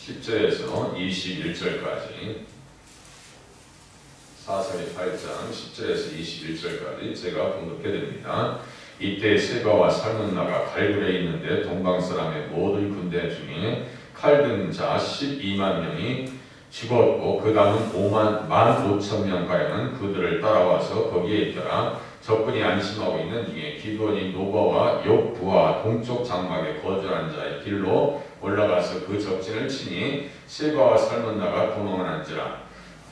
10절에서 21절까지 사사기 8장 10절에서 21절까지 제가 봉독해드립니다. 이때 세바와 살문나가 갈굴에 있는데 동방사람의 모든 군대 중에 칼든 자 12만 명이 죽었고 그 다음은 15,000명가량은 그들을 따라와서 거기에 있더라. 적군이 안심하고 있는 중에 기드온이 노바와 욕부와 동쪽 장막에 거주한 자의 길로 올라가서 그 적진을 치니 세바와 살문나가 도망을 한지라.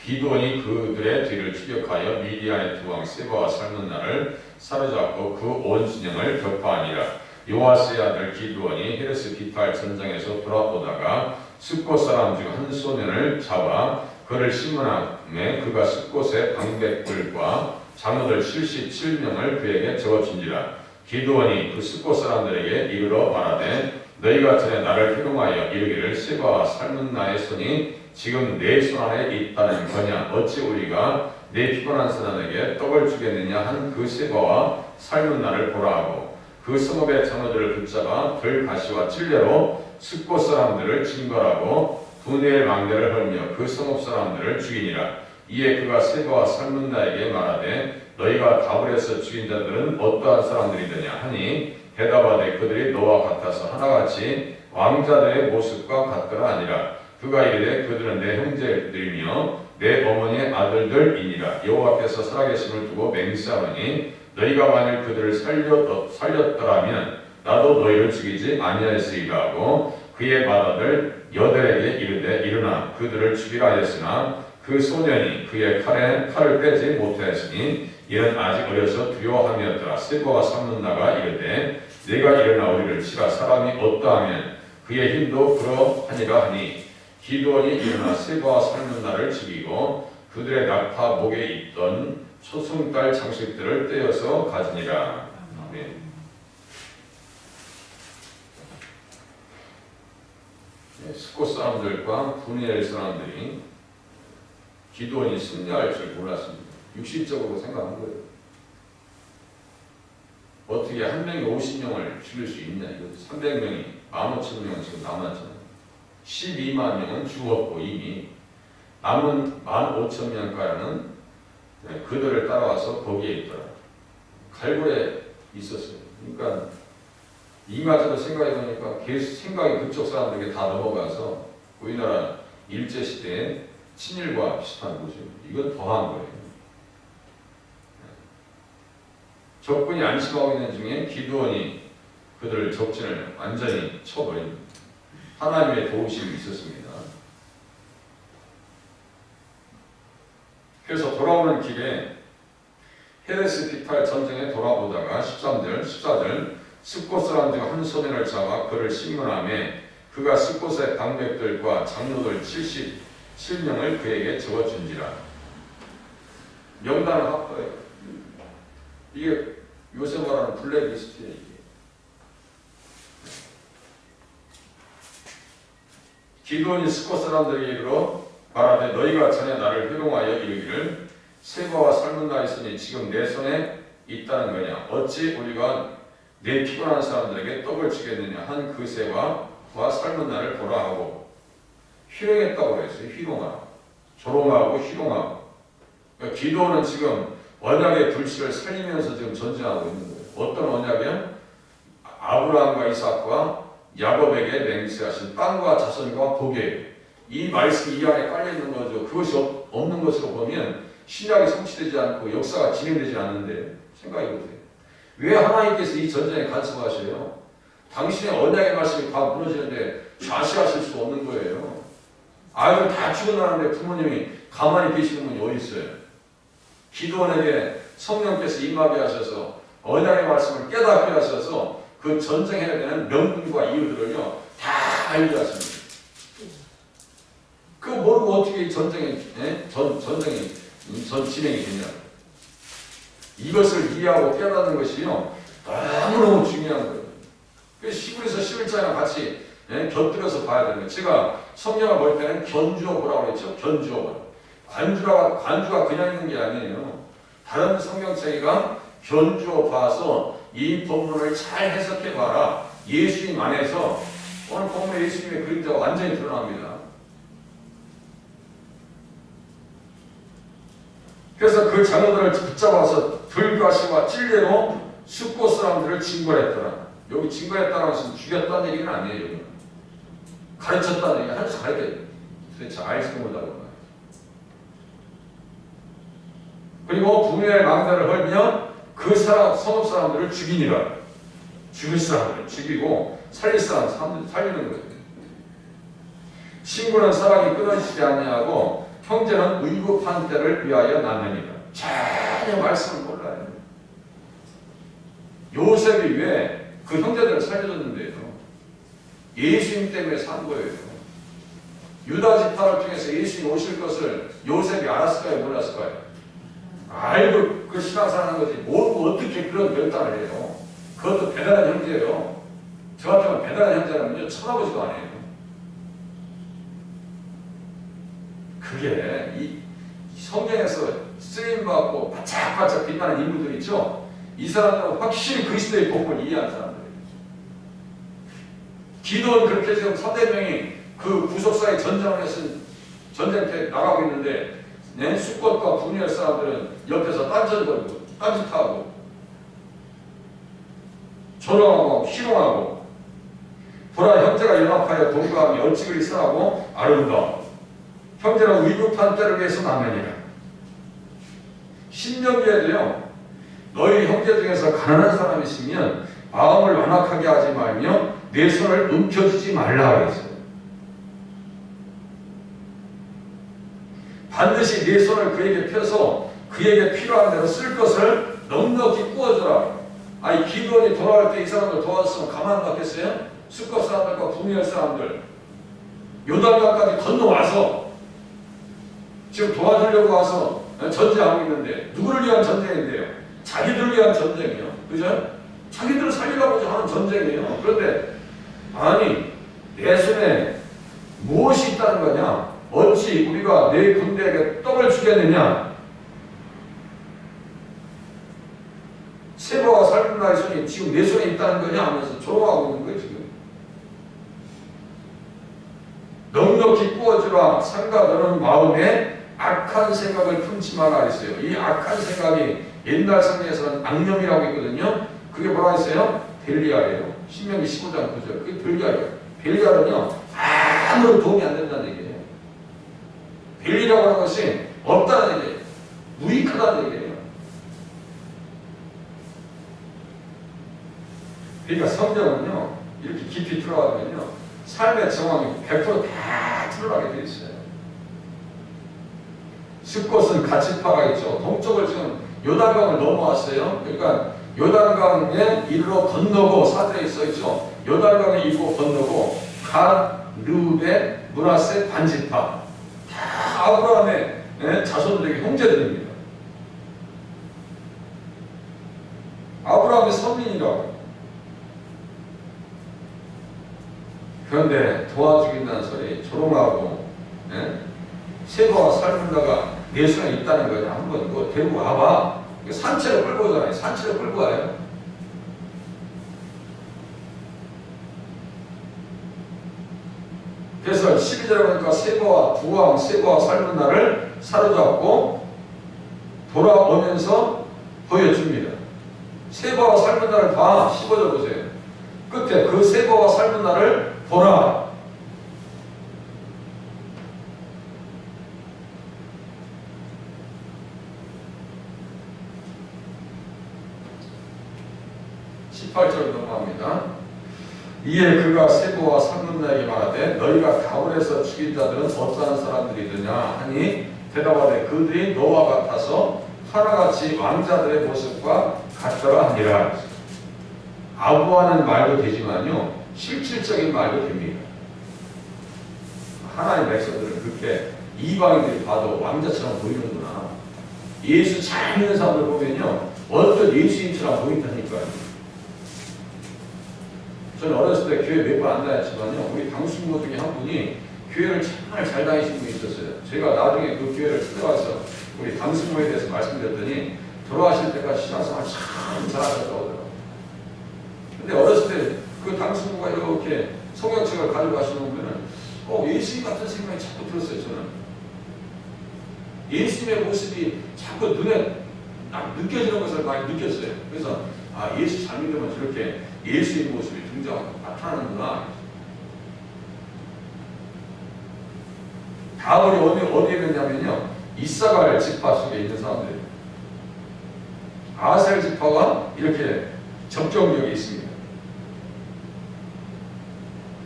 기드온이 그들의 뒤를 추격하여 미디안의 두 왕 세바와 살문나를 사로잡고 그 온 진영을 격파하니라. 요아스의 아들 기드온이 헤레스 기탈 전장에서 돌아오다가 숫곳 사람 중 한 소년을 잡아 그를 심문함에 그가 숫곳의 방백들과 장로들 77명을 그에게 적어준지라. 기드온이 그 숫곳 사람들에게 이르러 말하되 너희가 전에 나를 희롱하여 이르기를 세바와 살문나의 손이 지금 내 손 안에 있다는 거냐. 어찌 우리가 내 피곤한 사람에게 떡을 주겠느냐 한 그 세바와 살문나를 보라 하고 그 성읍의 장로들을 붙잡아 들가시와 찔레로 숫곳 사람들을 징벌하고 분해의 망대를 헐며 그 성읍 사람들을 죽이니라. 이에 그가 세바와 살문나에게 말하되 너희가 다불에서 죽인 자들은 어떠한 사람들이더냐 하니 대답하되 그들이 너와 같아서 하나같이 왕자들의 모습과 같더라 아니라. 그가 이르되 그들은 내 형제들이며 내 어머니의 아들들이니라. 여호와께서 살아계심을 두고 맹세하노니 너희가 만일 그들을 살렸더라면 나도 너희를 죽이지 아니하였으리라 하고 그의 맏아들 여델에게 이르되 일어나 그들을 죽이라 하였으나 그 소년이 그의 칼을 빼지 못하였으니 이는 아직 어려서 두려워함이었더라. 세바와 살문나가 이르되 내가 일어나 우리를 치라. 사람이 어떠하면 그의 힘도 그러하니라 하니 기드온이 일어나 세바와 살문나를 죽이고 그들의 나파 목에 있던 초승달 장식들을 떼어서 가지니라. 아멘. 숫곳 사람들과 분이엘 사람들이 기드온이 승리할 줄 몰랐습니다. 육신적으로 생각한 거예요. 어떻게 한 명이 50명을 죽일 수 있냐. 이거 300명이 15,000명은 지금 남았잖아요. 12만 명은 죽었고 이미 남은 15,000명가량은 그들을 따라와서 거기에 있더라. 갈굴에 있었어요. 그러니까 이마저도 생각해보니까 계속 생각이 그쪽 사람들에게 다 넘어가서 우리나라 일제시대의 친일과 비슷한 거죠. 이건 더한 거예요. 적군이 안심하고 있는 중에 기드온이 그들을 적진을 완전히 쳐버립니다. 하나님의 도우심이 있었습니다. 그래서 돌아오는 길에 헤레스 피탈 전쟁에 돌아오다가 14절 숫곳 사람 중 한 소년을 잡아 그를 심문함에 그가 숫곳의 방백들과 장로들 77명을 그에게 적어준지라. 명단을 확보해요. 이게 요새 말하는 블랙리스트예요. 이게. 기드온이 숫곳 사람들에게 이르러 말하되 너희가 전에 나를 희롱하여 이르기를 세바와 살문나의 손이 지금 내 손에 있다는 거냐. 어찌 우리가 내 피곤한 사람들에게 떡을 주겠느냐 한 그 세바와 살문나를 보라 하고 희롱했다고 그랬어요. 희롱하고 조롱하고 희롱하고. 그러니까 기드온은 지금 언약의 불씨를 살리면서 지금 전쟁하고 있는 거예요. 어떤 언약이요? 아브라함과 이삭과 야곱에게 맹세하신 땅과 자손과 복이에요. 이 말씀이 이 안에 깔려있는 거죠. 그것이 없는 것으로 보면 신약이 성취되지 않고 역사가 진행되지 않는데 생각해 보세요. 왜 하나님께서 이 전쟁에 간섭하셔요? 당신의 언약의 말씀이 다 무너지는데 좌시하실 수 없는 거예요. 아이들 다 죽어나는데 부모님이 가만히 계시는 분이 어디 있어요? 기드온에게 성령께서 임하게 하셔서 언약의 말씀을 깨닫게 하셔서 그 전쟁해야 되는 명분과 이유들을요 다 알게 하십니다. 그거 모르고 어떻게 전쟁이 진행이 되냐. 이것을 이해하고 깨닫는 것이요 너무너무 중요한 거예요. 그래서 시골에서 11장이랑 같이 곁들여서 봐야 되는 거예요. 제가 성경을 볼 때는 견주어 보라고 그랬죠. 견주어 보라. 관주가 그냥 있는 게 아니에요. 다른 성경책이가 견주어 봐서 이 본문을 잘 해석해 봐라. 예수님 안에서 오늘 본문에 예수님의 그림자가 완전히 드러납니다. 그래서 그 자녀들을 붙잡아서 들가시와 찔레로 숫곳 사람들을 징벌했더라. 여기 징벌했다는 것은 죽였다는 얘기는 아니에요. 여기는. 가르쳤다는 얘기, 한수 가르쳐. 도대체 알지도 못하고. 그리고 분야의 망대를 헐며 그 성읍 사람들을 죽이니라. 죽일 사람들을 죽이고 살릴 사람들 살리는 거예요. 친구는 사랑이 끊어지지 아니하고 형제는 의국한 때를 위하여 낳느니라. 전혀 말씀을 몰라요. 요셉이 왜 그 형제들을 살려줬는데요? 예수님 때문에 산 거예요. 유다 지파를 통해서 예수님 오실 것을 요셉이 알았을까요? 몰랐을까요? 알고 그 신앙생활 하는 거지. 모르고 어떻게 그런 결단을 해요? 그것도 대단한 형제예요. 저 같으면 대단한 형제라면요, 쳐다보지도 않아요. 그게 이 성경에서 쓰임받고 바짝바짝 빛나는 인물들 있죠? 이 사람들은 확실히 그리스도의 복음을 이해한 사람들이에요. 기도는 그렇게 지금 3대명이 그 구속사의 전쟁을 했은 전쟁터에 나가고 있는데 숫곳과 분열 사람들은 옆에서 딴전거리고 딴짓하고 조롱하고 희롱하고 보라 형제가 연합하여 동감이 어찌 그리 선하고 아름다워 형제는 위급한 때를 위해서 낳느니라. 신명기에도요, 너희 형제 중에서 가난한 사람이 있으면 마음을 완악하게 하지 말며 내 손을 움켜쥐지 말라 그랬어요. 반드시 내 손을 그에게 펴서 그에게 필요한 대로 쓸 것을 넉넉히 구워주라. 아니 기도원이 돌아갈 때 이 사람들 도와줬으면 가만 놨겠어요? 숫곳 사람들과 분열 사람들 요단강까지 건너와서 지금 도와주려고 와서 전쟁하고 있는데 누구를 위한 전쟁인데요? 자기들을 위한 전쟁이에요. 그죠? 자기들을 살리려고 하는 전쟁이에요. 그런데 아니 내 손에 무엇이 있다는 거냐? 어찌 우리가 내 군대에게 떡을 주겠느냐? 세바와 살문 나의 손이 지금 내 손에 있다는 거냐? 하면서 조롱하고 있는 거예요. 지금. 넉넉히 구워주라. 삼가 너는 마음에 악한 생각을 품지 마라 했어요. 이 악한 생각이 옛날 성경에서는 악령이라고 있거든요. 그게 뭐라 했어요? 벨리알이에요. 신명기 15장 9절. 그게 벨리알이에요. 벨리알은요 아무런 도움이 안 된다는 얘기예요. 벨리라고 하는 것이 없다는 얘기예요. 무익하다는 얘기예요. 그러니까 성경은요 이렇게 깊이 들어가면요 삶의 정황이 100%다 드러나게 되어 있어요. 숫곳은 같이 파가 있죠. 동쪽을 지금 요단강을 넘어왔어요. 그러니까 요단강에 이르러 건너고 사대에 써있죠. 요단강에 이고 건너고 갓, 르벤, 므낫세, 반지파 다 아브라함의 자손들에게 형제들입니다. 아브라함의 선민이라고. 그런데 도와주겠다는 소리 조롱하고 세바와 살문다가 내 손에 있다는 거예요. 한번 그거 데리고 와봐. 산채로 끌고 오잖아요. 산채로 끌고 와요. 그래서 12절에 보니까 세바와 부왕 세바와 살문다를 사로잡고 돌아오면서 보여줍니다. 세바와 살문다를 봐. 15절 보세요. 끝에 그 세바와 살문다를 보라. 넘어갑니다. 이에 그가 세보와 살문나에게 말하되 너희가 가울에서 죽인 자들은 어떠한 사람들이더냐 하니 대답하되 그들이 너와 같아서 하나같이 왕자들의 모습과 같더라 하니라. 아부하는 말도 되지만요 실질적인 말도 됩니다. 하나님 백성들은 그렇게 이방인들이 봐도 왕자처럼 보이는구나. 예수 잘 믿는 사람들 보면요 어떤 예수님처럼 보인다니까요. 저는 어렸을 때 교회 몇 번 안 다녔지만요 우리 당수모 중에 한 분이 교회를 정말 잘 다니시는 분이 있었어요. 제가 나중에 그 교회를 찾아와서 우리 당수모에 대해서 말씀드렸더니 돌아가실 때까지 신앙생활 참 잘하셨다고 하더라고요. 근데 어렸을 때 그 당수모가 이렇게 성경책을 가지고 가시는 분은 예수님 같은 생각이 자꾸 들었어요. 저는 예수님의 모습이 자꾸 눈에 느껴지는 것을 많이 느꼈어요. 그래서 예수 잘 믿으면 저렇게 예수의 모습이 등장하고 나타나는구나. 다음으로 어디에 있냐면요, 이사갈 지파 속에 있는 사람들이에요. 아셀 지파가 이렇게 접경력이 있습니다.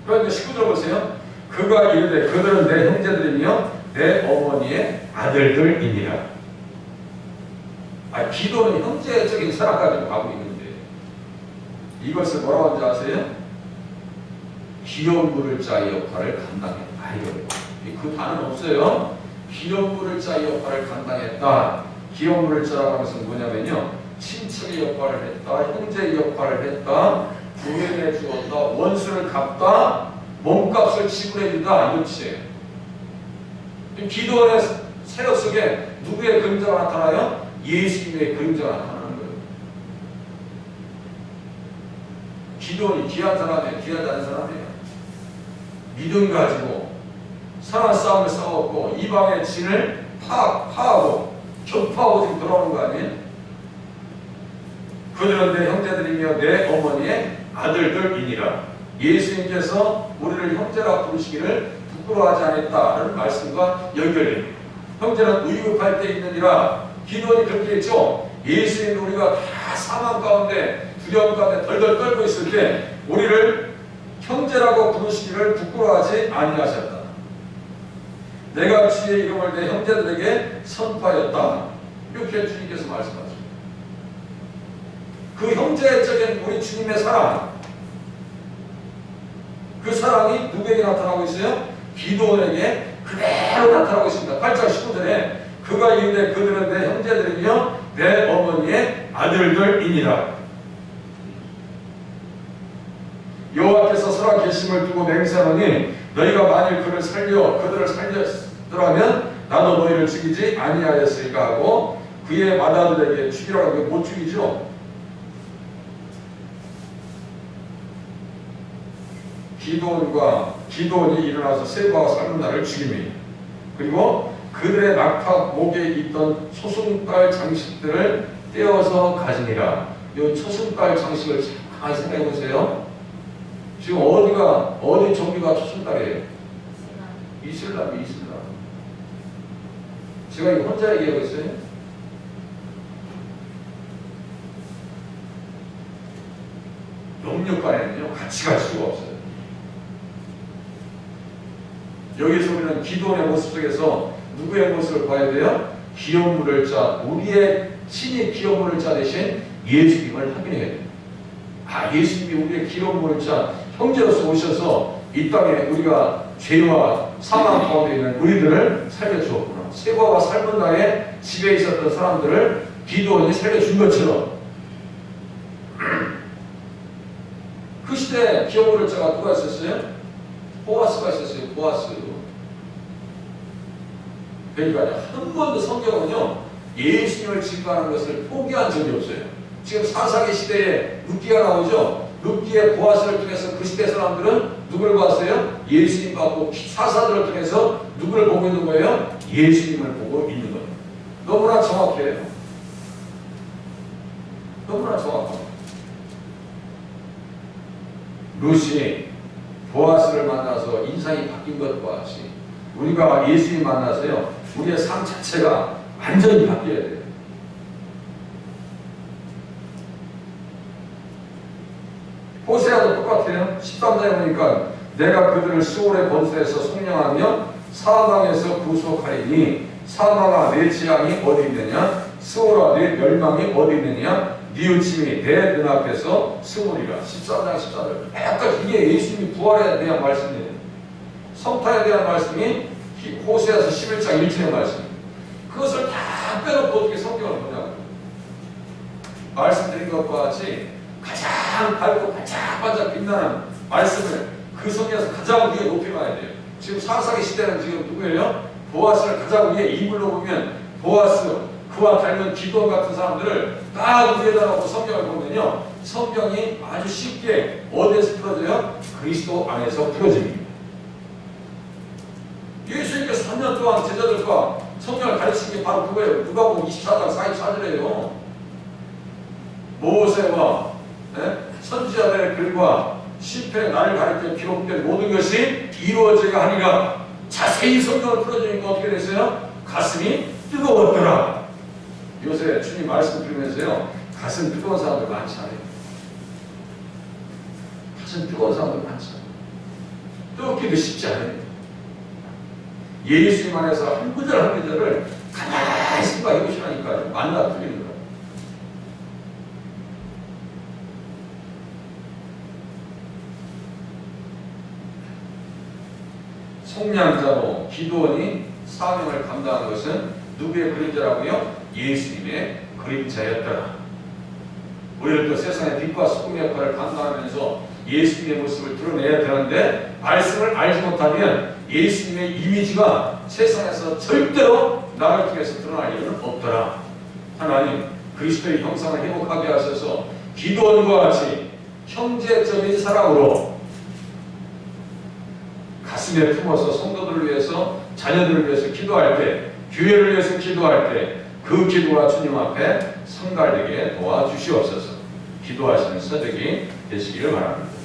그런데 19절 보세요. 그가 이르되 그들은 내 형제들이며 내 어머니의 아들들이니라. 기도는 형제적인 사랑 가지고 가고 있는데 이것을 뭐라고 하는지 아세요? 귀여운 물을 짜의 역할을 감당했다. 그 단어는 없어요. 귀여운 물을 짜의 역할을 감당했다. 귀여운 물을 짜라고 하는 것은 뭐냐면요, 친척의 역할을 했다, 형제의 역할을 했다, 구원해 주었다, 원수를 갚다, 몸값을 지불해준다, 이것이에요. 기도원의 세력 속에 누구의 그림자가 나타나요? 예수님의 그림자가 나타나는 거예요. 기도원이 귀한 사람이에요, 귀하지 않은 사람이에요. 믿음 가지고 사랑 싸움을 싸웠고 이방의 진을 파하고 격파하고 지금 돌아오는 거 아니에요? 그들은 내 형제들이며 내 어머니의 아들들이니라. 예수님께서 우리를 형제라 부르시기를 부끄러워하지 않았다는 말씀과 연결됩니다. 형제는 의급할 때 있느니라. 기도원이 그렇게 했죠. 예수님 우리가 다 사망 가운데 두려움 가운데 덜덜 떨고 있을 때 우리를 형제라고 부르시기를 부끄러워하지 아니하셨다. 내가 주의 이름을 내 형제들에게 선포하였다. 이렇게 주님께서 말씀하십니다. 그 형제적인 우리 주님의 사랑, 그 사랑이 누구에게 나타나고 있어요? 기도원에게 그대로 나타나고 있습니다. 8장 19절에 그가 이르되 그들은 내 형제들이며 내 어머니의 아들들이니라. 여호와께서 살아계심을 두고 맹세하노니 너희가 만일 그들을 살렸더라면 나도 너희를 죽이지 아니하였으리까 하고 그의 맏아들에게 죽이라고 못 죽이죠. 기도원이 일어나서 세바와 살문나를 죽입니다. 그리고 그들의 낙타 목에 있던 초승달 장식들을 떼어서 가지니라. 이 초승달 장식을 잘 생각해 보세요. 지금 어디 종교가 초승달이에요? 이슬람. 제가 이거 혼자 얘기하고 있어요? 영역간에는요 같이 갈 수가 없어요. 여기서 우리는 기도원의 모습 속에서 누구의 모습을 봐야 돼요? 기업물을 짜, 우리의 친히 기업물을 짜 대신 예수님을 확인해야 돼요. 예수님이 우리의 기업물을 짜 형제로서 오셔서 이 땅에 우리가 죄와 사망 가운데 있는 우리들을 살려주었구나. 세바와 살문나의 집에 있었던 사람들을 기도원이 살려준 것처럼 그 시대에 기업물을 짜가 누가 있었어요? 보아스가 있었어요. 보아스. 그러니까 한 번도 성경은요 예수님을 증거하는 것을 포기한 적이 없어요. 지금 사사기 시대에 룻기가 나오죠. 룻기의 보아스를 통해서 그 시대 사람들은 누구를 봤어요? 예수님 봤고 사사들을 통해서 누구를 보고 있는 거예요? 예수님을 보고 있는 거예요. 너무나 정확해요. 너무나 정확합니다. 룻이 보아스를 만나서 인상이 바뀐 것과 같이 우리가 예수님 만나서요 우리의 삶 자체가 완전히 바뀌어야 돼요. 호세아도 똑같아요. 13장에 보니까 내가 그들을 수월의 번수에서 속량하며 사망에서 구속하리니 사망아 내 재앙이 어디 있느냐 수월아 내 멸망이 어디 있느냐 네 의침이 내 눈앞에서 스물이라. 13장 14절. 약간 이게 예수님이 부활에 대한 말씀이에요. 성탄에 대한 말씀이 호세아서 11장 1절의 말씀입니다. 그것을 다 빼놓고 어떻게 성경을 보냐고. 말씀드린 것과 같이 가장 밝고 반짝반짝 빛나는 말씀을 그 성경에서 가장 위에 높이 봐야 돼요. 지금 사사기 시대는 지금 누구예요? 보아스를 가장 위에 이불로 보면 보아스, 그와 닮은 기도원 같은 사람들을 딱 위에다 놓고 성경을 보면요 성경이 아주 쉽게 어디에서 풀어져요? 그리스도 안에서 풀어집니다. 예수님께서 3년 동안 제자들과 성령을 가르치는 게 바로 그거예요. 누가복음 24장 44절에요. 모세와 선지자들의 글과 시편의 나를 가리켜 기록된 모든 것이 이루어져야 하니라. 자세히 성경을 풀어주니까 어떻게 됐어요? 가슴이 뜨거웠더라. 요새 주님 말씀 들으면서요, 가슴 뜨거운 사람들 많지 않아요. 가슴 뜨거운 사람들 많지 않아요. 뜨겁기도 쉽지 않아요. 예수님 안에서 한 구절 한 구절을 가만히 생각해 보시라니까 만나 틀리는 거예요. 속량자로 기도원이 사명을 감당한 것은 누구의 그림자라고요? 예수님의 그림자였더라. 우리를 또 세상의 빛과 소금 역할을 감당하면서 예수님의 모습을 드러내야 되는데 말씀을 알지 못하면 예수님의 이미지가 세상에서 절대로 나를 통해서 드러날 일은 없더라. 하나님 그리스도의 형상을 회복하게 하셔서 기도원과 같이 형제적인 사랑으로 가슴에 품어서 성도들을 위해서, 자녀들을 위해서 기도할 때, 교회를 위해서 기도할 때 그 기도가 주님 앞에 성갈되게 도와주시옵소서. 기도하시는 새벽이 되시기를 바랍니다.